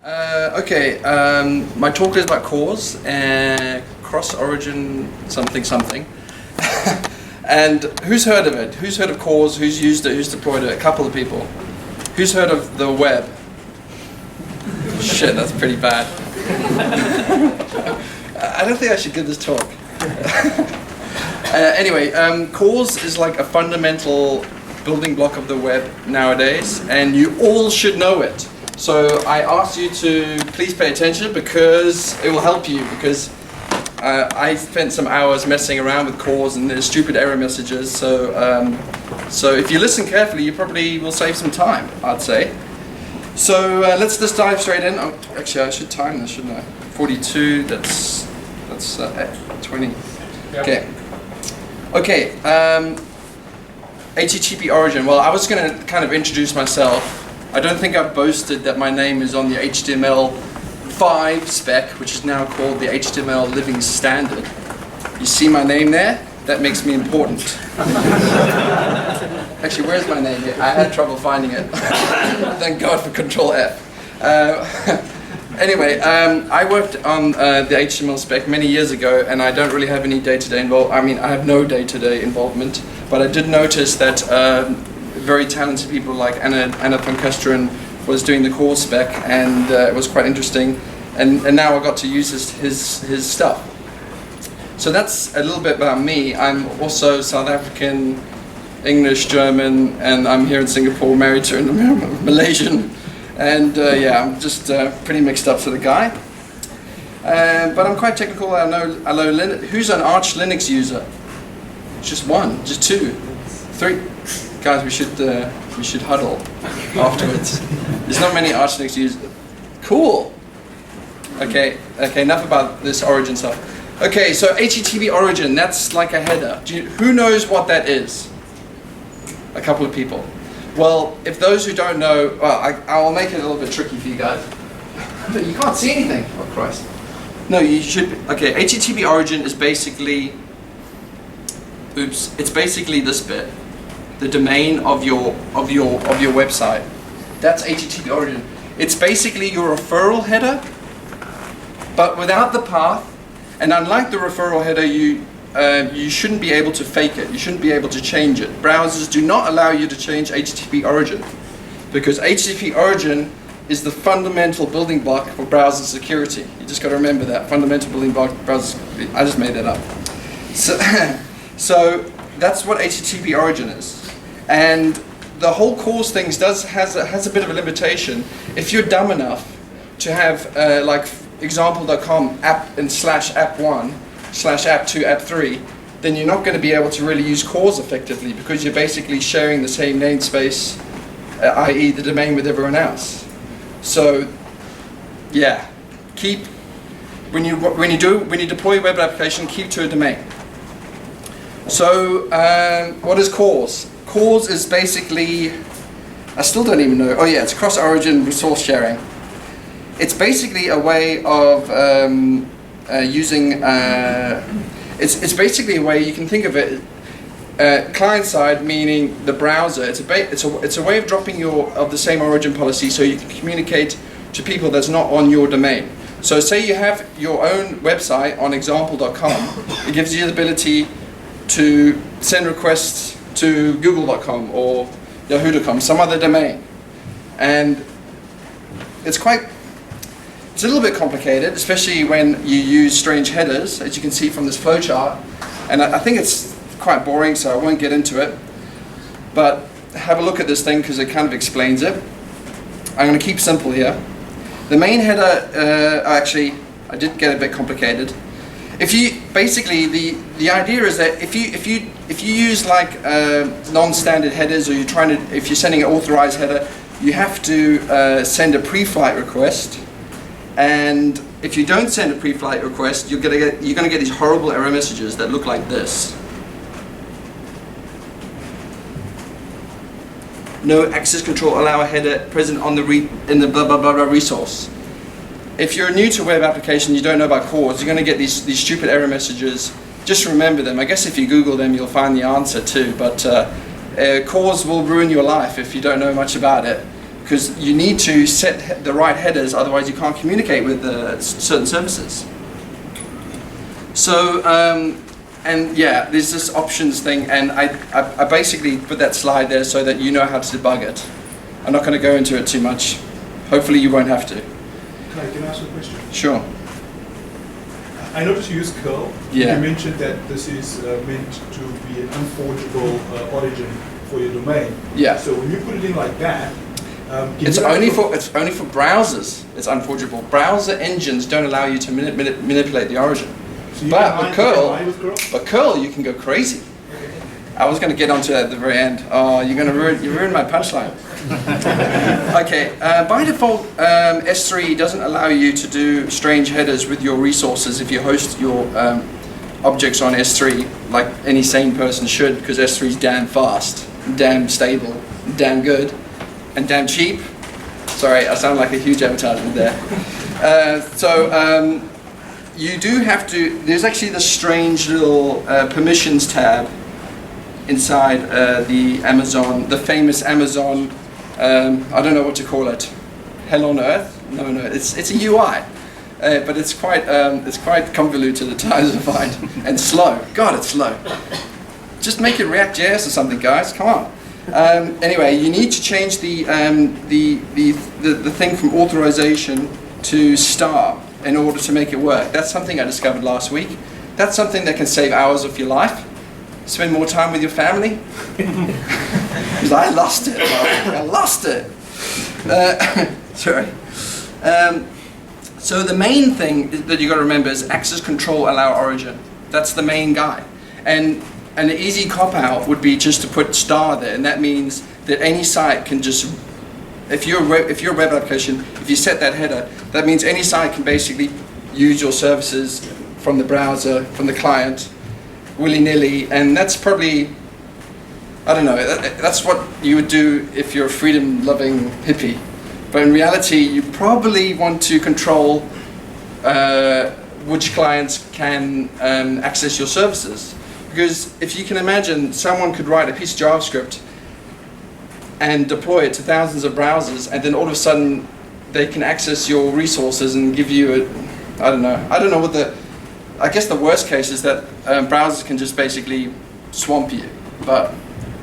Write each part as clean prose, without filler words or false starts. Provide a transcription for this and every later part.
My talk is about CORS, cross-origin something something. And who's heard of it? Who's heard of CORS? Who's used it? Who's deployed it? A couple of people. Who's heard of the web? Shit, that's pretty bad. I don't think I should give this talk. CORS is like a fundamental building block of the web nowadays, and you all should know it. So I ask you to please pay attention because it will help you, because I spent some hours messing around with CORS and there's stupid error messages, so if you listen carefully you probably will save some time, I'd say. So let's just dive straight in. Oh, actually I should time this, shouldn't I? 42, that's 20. Okay. Okay, HTTP origin. Well, I was going to kind of introduce myself. I don't think I've boasted that my name is on the HTML5 spec, which is now called the HTML Living Standard. You see my name there? That makes me important. Actually, where's my name here? I had trouble finding it. Thank God for Control F. I worked on the HTML spec many years ago, and I don't really have any day-to-day involvement. I mean, I have no day-to-day involvement, but I did notice that very talented people like Anna van Kesteren was doing the CORS spec, and it was quite interesting. And now I got to use his stuff. So that's a little bit about me. I'm also South African, English, German, and I'm here in Singapore, married to a Malaysian. And I'm just pretty mixed up sort of guy. But I'm quite technical. I know Linux. Who's an Arch Linux user? Just one, just two, three. Guys, we should huddle afterwards. There's not many Arch Linux users. Cool. Okay. Enough about this origin stuff. Okay, so HTTP origin. That's like a header. Who knows what that is? A couple of people. Well, if those who don't know, I'll make it a little bit tricky for you guys. But you can't see anything. Oh Christ. No, you should. Okay, HTTP origin is basically. Oops. It's basically this bit. The domain of your website. That's HTTP origin. It's basically your referral header, but without the path. And unlike the referral header, you shouldn't be able to fake it. You shouldn't be able to change it. Browsers do not allow you to change HTTP origin, because HTTP origin is the fundamental building block for browser security. You just got to remember that fundamental building block. Browser. I just made that up. So that's what HTTP origin is. And the whole CORS thing has a bit of a limitation. If you're dumb enough to have like example.com app and /app1 /app2 app3, then you're not going to be able to really use CORS effectively, because you're basically sharing the same namespace, i.e. the domain, with everyone else. So yeah, when you deploy a web application, keep to a domain. So what is CORS? CORS is basically, I still don't even know. Oh yeah, it's cross-origin resource sharing. It's basically a way of using. It's basically a way you can think of it. Client side, meaning the browser. It's a way of dropping of the same origin policy, so you can communicate to people that's not on your domain. So say you have your own website on example.com. It gives you the ability to send requests to google.com or yahoo.com, some other domain. And it's a little bit complicated, especially when you use strange headers, as you can see from this flowchart. And I think it's quite boring, so I won't get into it. But have a look at this thing, because it kind of explains it. I'm going to keep simple here. The main header, actually, I did get a bit complicated. If you basically the idea is that if you use like non-standard headers, or if you're sending an authorized header, you have to send a pre-flight request. And if you don't send a pre-flight request, you're going to get these horrible error messages that look like this. No access control allow a header present on in the blah blah blah resource. If you're new to a web application, you don't know about CORS, you're going to get these stupid error messages. Just remember them. I guess if you Google them, you'll find the answer too. But CORS will ruin your life if you don't know much about it. because you need to set the right headers, otherwise you can't communicate with certain services. So, and yeah, there's this options thing, and I basically put that slide there so that you know how to debug it. I'm not going to go into it too much. Hopefully you won't have to. Can I ask you a question? Sure. I noticed you use curl. Yeah. You mentioned that this is meant to be an unforgeable origin for your domain. Yeah. So when you put it in like that, it's only for browsers. It's unforgeable. Browser engines don't allow you to manipulate the origin. So you But with curl, you can go crazy. Okay. I was going to get onto that at the very end. Oh, you ruined my punchline. Okay, by default, S3 doesn't allow you to do strange headers with your resources if you host your objects on S3, like any sane person should, because S3 is damn fast, damn stable, damn good, and damn cheap. Sorry, I sound like a huge advertisement there. You do have to, there's actually this strange little permissions tab inside the Amazon, the famous Amazon, I don't know what to call it, hell on earth? No, it's a UI, but it's quite convoluted at times I find, and slow. God, it's slow. Just make it React.js or something, guys. Come on. Anyway, you need to change the thing from authorization to star in order to make it work. That's something I discovered last week. That's something that can save hours of your life. Spend more time with your family. Because I lost it. I lost it. Sorry. So the main thing that you got to remember is access control allow origin. That's the main guy. And an easy cop out would be just to put star there, and that means that any site can just, if you're a web application, if you set that header, that means any site can basically use your services from the browser, from the client, willy-nilly, and that's probably, I don't know, that's what you would do if you're a freedom-loving hippie. But in reality, you probably want to control which clients can access your services. Because if you can imagine, someone could write a piece of JavaScript and deploy it to thousands of browsers, and then all of a sudden they can access your resources and give you I don't know what I guess the worst case is that browsers can just basically swamp you, but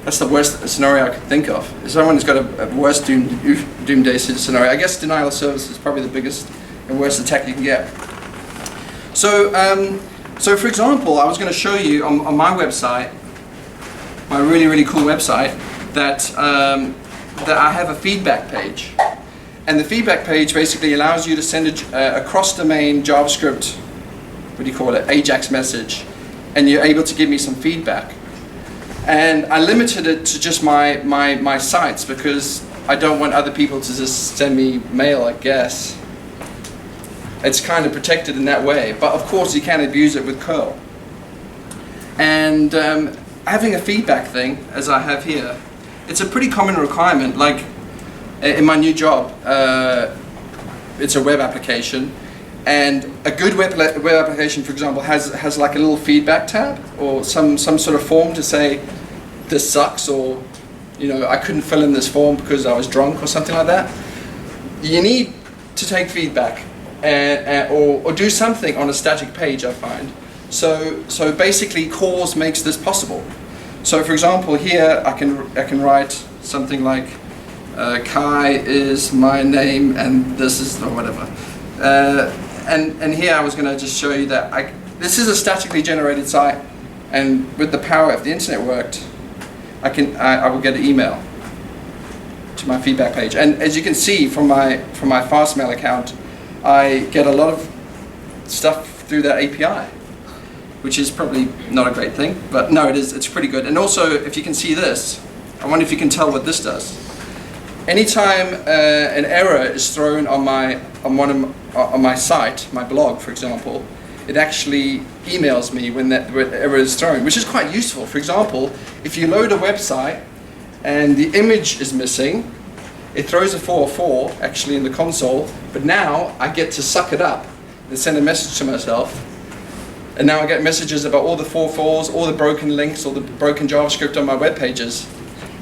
that's the worst scenario I could think of. If someone's got a worse doomsday scenario, I guess denial of service is probably the biggest and worst attack you can get. So for example, I was going to show you on my website, my really cool website, that I have a feedback page. And the feedback page basically allows you to send a cross-domain JavaScript, what do you call it, AJAX message, and you're able to give me some feedback. And I limited it to just my sites because I don't want other people to just send me mail, I guess. It's kind of protected in that way, but of course you can abuse it with curl. And having a feedback thing, as I have here, it's a pretty common requirement. Like in my new job, it's a web application, and a good web application, for example, has like a little feedback tab or some sort of form to say this sucks, or I couldn't fill in this form because I was drunk or something like that. You need to take feedback. Or do something on a static page, I find. So basically, CORS makes this possible. So for example, here I can write something like Kai is my name, and this is or whatever. And here I was going to just show you that this is a statically generated site, and with the power if the internet worked, I will get an email to my feedback page. And as you can see from my Fastmail account, I get a lot of stuff through that API, which is probably not a great thing, but no, it is. It's pretty good. And also, if you can see this, I wonder if you can tell what this does. Anytime an error is thrown on my site, my blog, for example, it actually emails me when that error is thrown, which is quite useful. For example, if you load a website and the image is missing, it throws a 404 actually in the console, but now I get to suck it up and send a message to myself. And now I get messages about all the 404s, all the broken links, all the broken JavaScript on my web pages.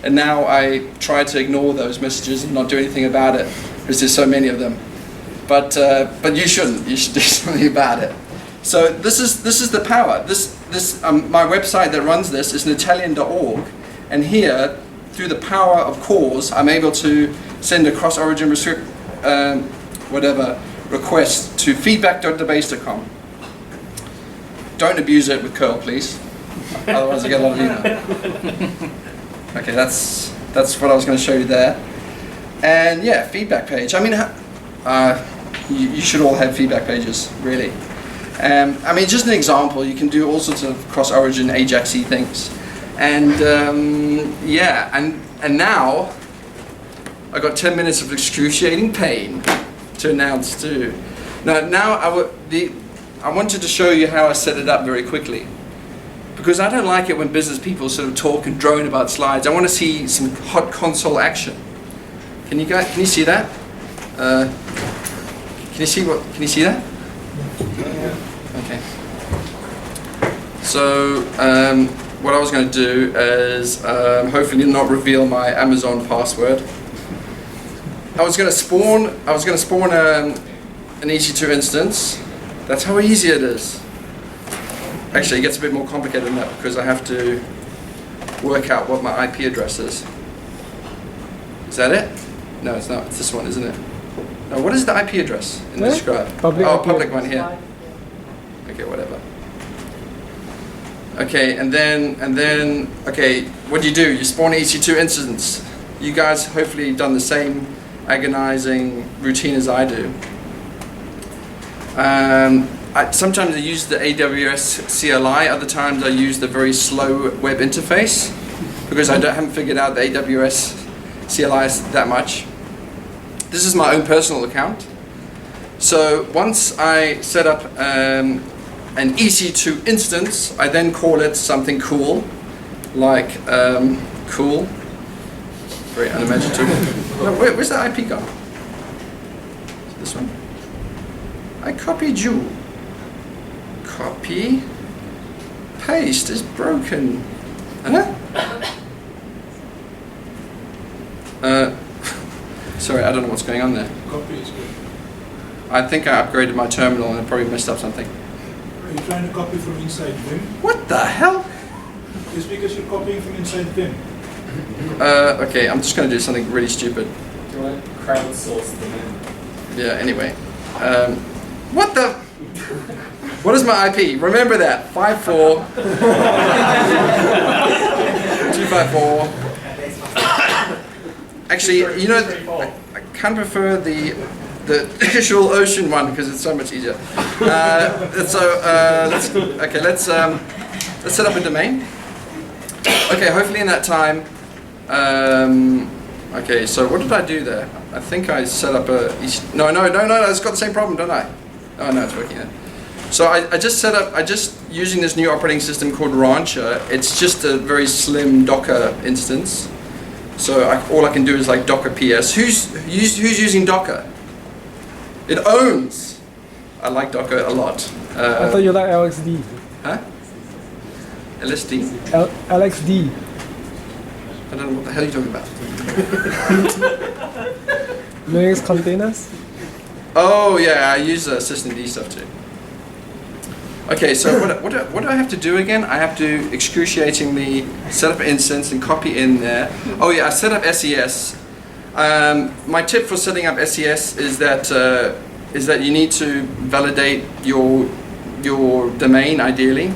And now I try to ignore those messages and not do anything about it because there's so many of them. But you shouldn't. You should do something about it. So this is the power. My website that runs this is Italian.org, and here, through the power of CORS, I'm able to send a cross-origin request to feedback.debase.com. Don't abuse it with curl, please. Otherwise I get a lot of email. Okay, that's what I was going to show you there. And yeah, feedback page. I mean, you should all have feedback pages, really. I mean, just an example, you can do all sorts of cross-origin Ajax-y things. And yeah, and now I got 10 minutes of excruciating pain to announce too. Now I wanted to show you how I set it up very quickly, because I don't like it when business people sort of talk and drone about slides. I want to see some hot console action. Can you see that? Can you see that? Okay. So what I was going to do is hopefully not reveal my Amazon password. I was going to spawn an EC2 instance. That's how easy it is. Actually, it gets a bit more complicated than that because I have to work out what my IP address is. Is that it? No, it's not. It's this one, isn't it? No, what is the IP address in the scribe? Public one here. Okay, whatever. Okay, and then, okay, what do? You spawn an EC2 instance. You guys hopefully done the same agonizing routine as I do. Sometimes I use the AWS CLI, other times I use the very slow web interface because I haven't figured out the AWS CLI that much. This is my own personal account. So once I set up an EC2 instance, I then call it something cool, like cool. Very unimaginative. No, where's the IP gone? This one? I copied you. Copy. Paste is broken. Huh? Sorry, I don't know what's going on there. Copy is good. I think I upgraded my terminal and I probably messed up something. Are you trying to copy from inside Vim? What the hell? It's because you're copying from inside Vim. Okay, I'm just going to do something really stupid. Do you want to crowdsource them in? Yeah, anyway. What the? What is my IP? Remember that. 54 254. Actually, you know, I kind of prefer the Visual Ocean one because it's so much easier. Let's set up a domain. Okay, hopefully in that time. Okay, so what did I do there? I think I set up a... No, it's got the same problem, don't I? Oh no, it's working there. So I just using this new operating system called Rancher. It's just a very slim Docker instance. So all I can do is like Docker PS. Who's using Docker? It owns. I like Docker a lot. I thought you like LXD. Huh? LSD? LXD. I don't know what the hell you're talking about. Linux containers? Oh yeah, I use systemd stuff too. Okay, so what do I have to do again? I have to excruciatingly set up an instance and copy in there. Oh yeah, I set up SES. My tip for setting up SES is that you need to validate your domain ideally.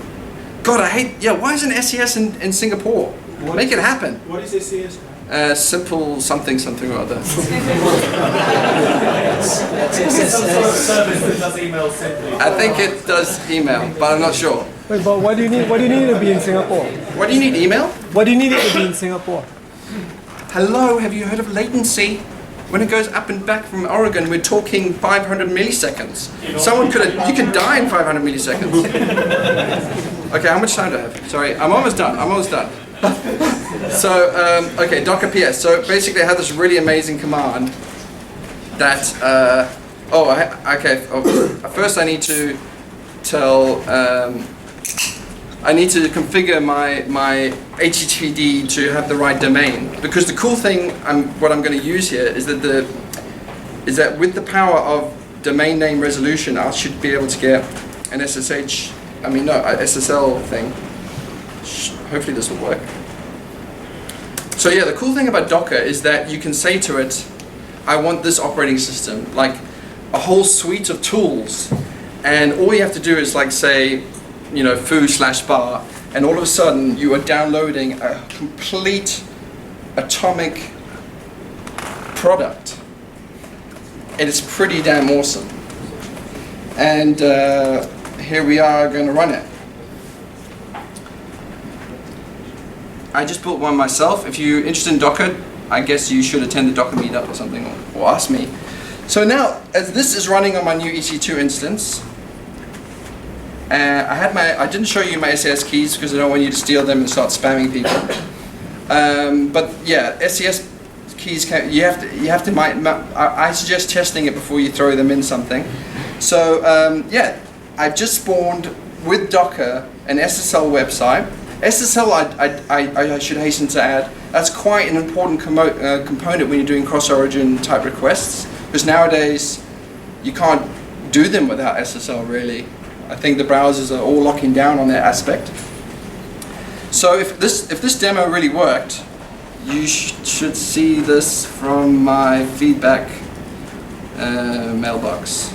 God, I hate. Yeah, why isn't SES in Singapore? Make it happen. What is SES? Simple something or other. I think it does email, but I'm not sure. Wait, but why do you need it to be in Singapore? Why do you need email? Why do you need it to be in Singapore? Hello, have you heard of latency? When it goes up and back from Oregon, we're talking 500 milliseconds. You could die in 500 milliseconds. Okay, how much time do I have? Sorry, I'm almost done. So, okay, Docker PS. So basically I have this really amazing command that, first I need to tell, I need to configure my HTTPD to have the right domain. Because the cool thing, what I'm going to use here is that with the power of domain name resolution, I should be able to get an SSL thing. Hopefully this will work. So yeah, the cool thing about Docker is that you can say to it, I want this operating system, like a whole suite of tools, and all you have to do is like say, foo/bar, and all of a sudden you are downloading a complete atomic product, and it's pretty damn awesome. And here we are going to run it. I just built one myself. If you're interested in Docker, I guess you should attend the Docker meetup or something, or ask me. So now, as this is running on my new EC2 instance, I didn't show you my SES keys because I don't want you to steal them and start spamming people. But yeah, SES keys I suggest testing it before you throw them in something. So yeah, I've just spawned with Docker an SSL website. SSL, I should hasten to add, that's quite an important component when you're doing cross-origin type requests, because nowadays you can't do them without SSL really. I think the browsers are all locking down on that aspect. So if this demo really worked, you should see this from my feedback mailbox.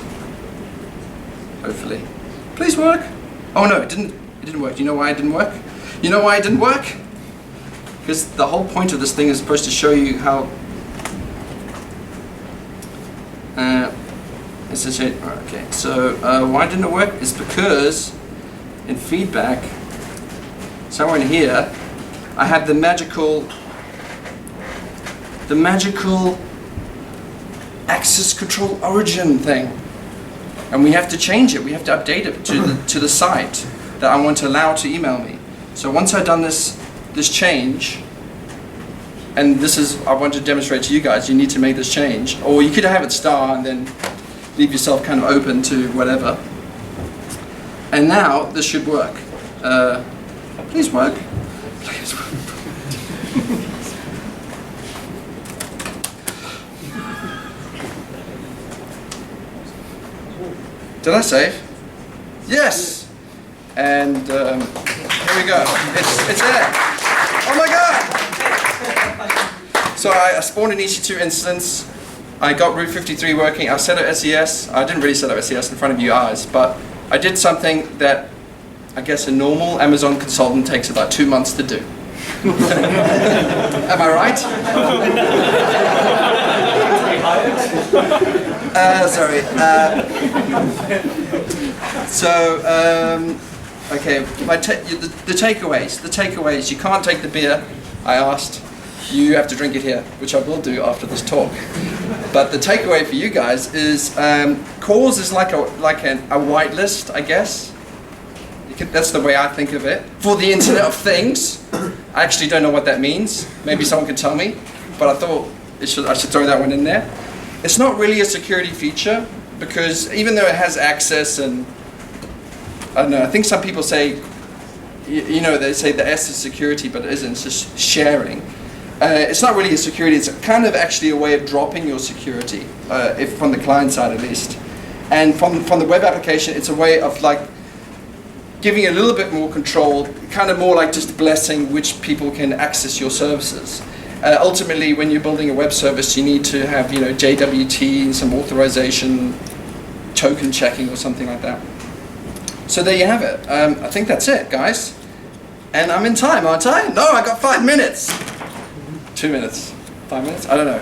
Hopefully, please work. Oh no, it didn't work. Do you know why it didn't work? You know why it didn't work? Because the whole point of this thing is supposed to show you how. Okay, so why didn't it work? It's because in feedback, somewhere in here, I have the magical access control origin thing, and we have to change it. We have to update it to the site that I want to allow to email me. So once I've done this change, and this is I want to demonstrate to you guys, you need to make this change, or you could have it star and then leave yourself kind of open to whatever. And now this should work. Please work. Please work. Did I save? Yes. And here we go. It's there. Oh my god! So I spawned an EC2 instance. I got Route 53 working. I set up SES. I didn't really set up SES in front of you guys, but I did something that I guess a normal Amazon consultant takes about 2 months to do. Am I right? Sorry. Okay. The takeaways. You can't take the beer. I asked. You have to drink it here, which I will do after this talk. But the takeaway for you guys is CORS is like a whitelist, I guess. That's the way I think of it. For the Internet of Things. I actually don't know what that means. Maybe someone can tell me. But I thought I should throw that one in there. It's not really a security feature because even though it has access and I don't know, I think some people say, they say the S is security, but it isn't. It's just sharing. It's not really a security. It's kind of actually a way of dropping your security, if from the client side at least. And from the web application, it's a way of like giving a little bit more control, kind of more like just blessing which people can access your services. Ultimately, when you're building a web service, you need to have JWT and some authorization, token checking or something like that. So there you have it. I think that's it, guys. And I'm in time, aren't I? No, I got 5 minutes. 2 minutes. 5 minutes? I don't know.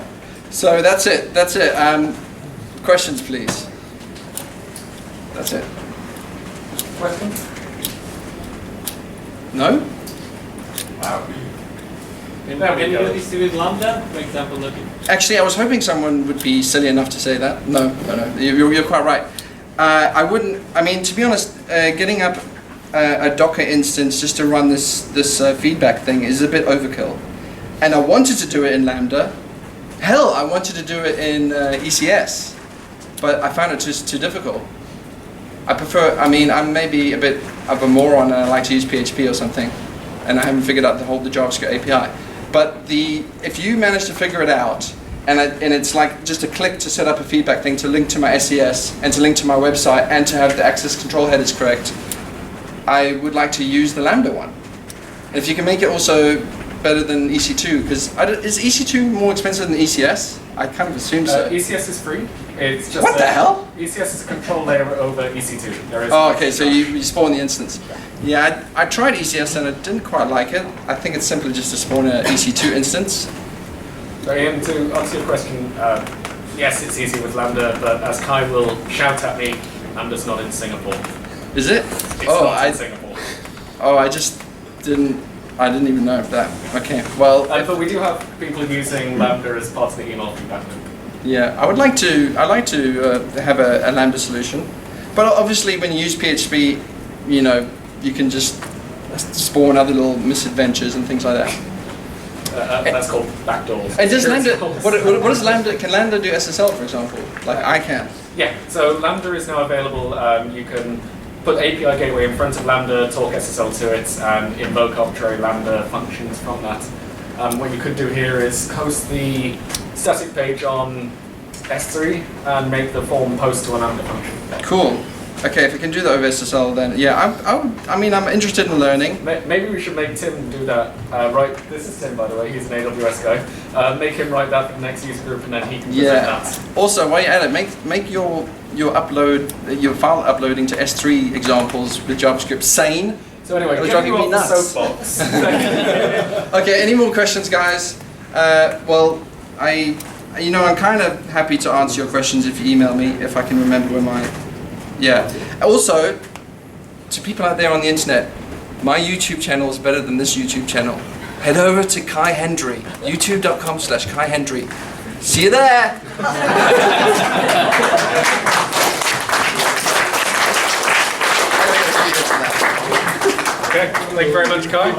So that's it. Questions, please. That's it. Question? No? Wow. Can you do this with Lambda, for example? Actually, I was hoping someone would be silly enough to say that. No. You're quite right. I wouldn't. I mean, to be honest, getting up a Docker instance just to run this feedback thing is a bit overkill. And I wanted to do it in Lambda. Hell, I wanted to do it in ECS, but I found it just too difficult. I prefer, I mean, I'm maybe a bit of a moron and I like to use PHP or something, and I haven't figured out the JavaScript API. But if you manage to figure it out, and it's like just a click to set up a feedback thing to link to my SES and to link to my website and to have the access control headers correct, I would like to use the Lambda one. And if you can make it also better than EC2, because is EC2 more expensive than ECS? I kind of assume so. ECS is free. It's just What the hell? ECS is a control layer over EC2. There is Oh, okay, so you spawn the instance. Yeah, I tried ECS and I didn't quite like it. I think it's simply just to spawn an EC2 instance. So Ian, to answer your question, yes, it's easy with Lambda, but as Kai will shout at me, Lambda's not in Singapore. Is it? It's not in Singapore. I didn't even know that. Okay, well. But we do have people using Lambda as part of the email feedback. Yeah, I'd like to have a Lambda solution, but obviously when you use PHP, you know, you can just spawn other little misadventures and things like that. That's called backdoors. And does Lambda, what does Lambda, can Lambda do SSL, for example? Like I can. Yeah, so Lambda is now available. You can put API gateway in front of Lambda, talk SSL to it, and invoke arbitrary Lambda functions from that. What you could do here is host the static page on S3 and make the form post to a Lambda function. Cool. Okay, if we can do that with SSL, then yeah, I'm interested in learning. Maybe we should make Tim do that. Right, this is Tim, by the way. He's an AWS guy. Make him write that for the next user group, and then he can present that. Also, while you're at it, make your file uploading to S3 examples with JavaScript sane. So anyway, It'll get drive you me off nuts. the soapbox. Okay, any more questions, guys? Well, I'm kind of happy to answer your questions if you email me, if I can remember where my... Yeah. Also, to people out there on the internet, my YouTube channel is better than this YouTube channel. Head over to Kai Hendry, youtube.com/Kai Hendry. See you there! Okay, thank you very much, Kai.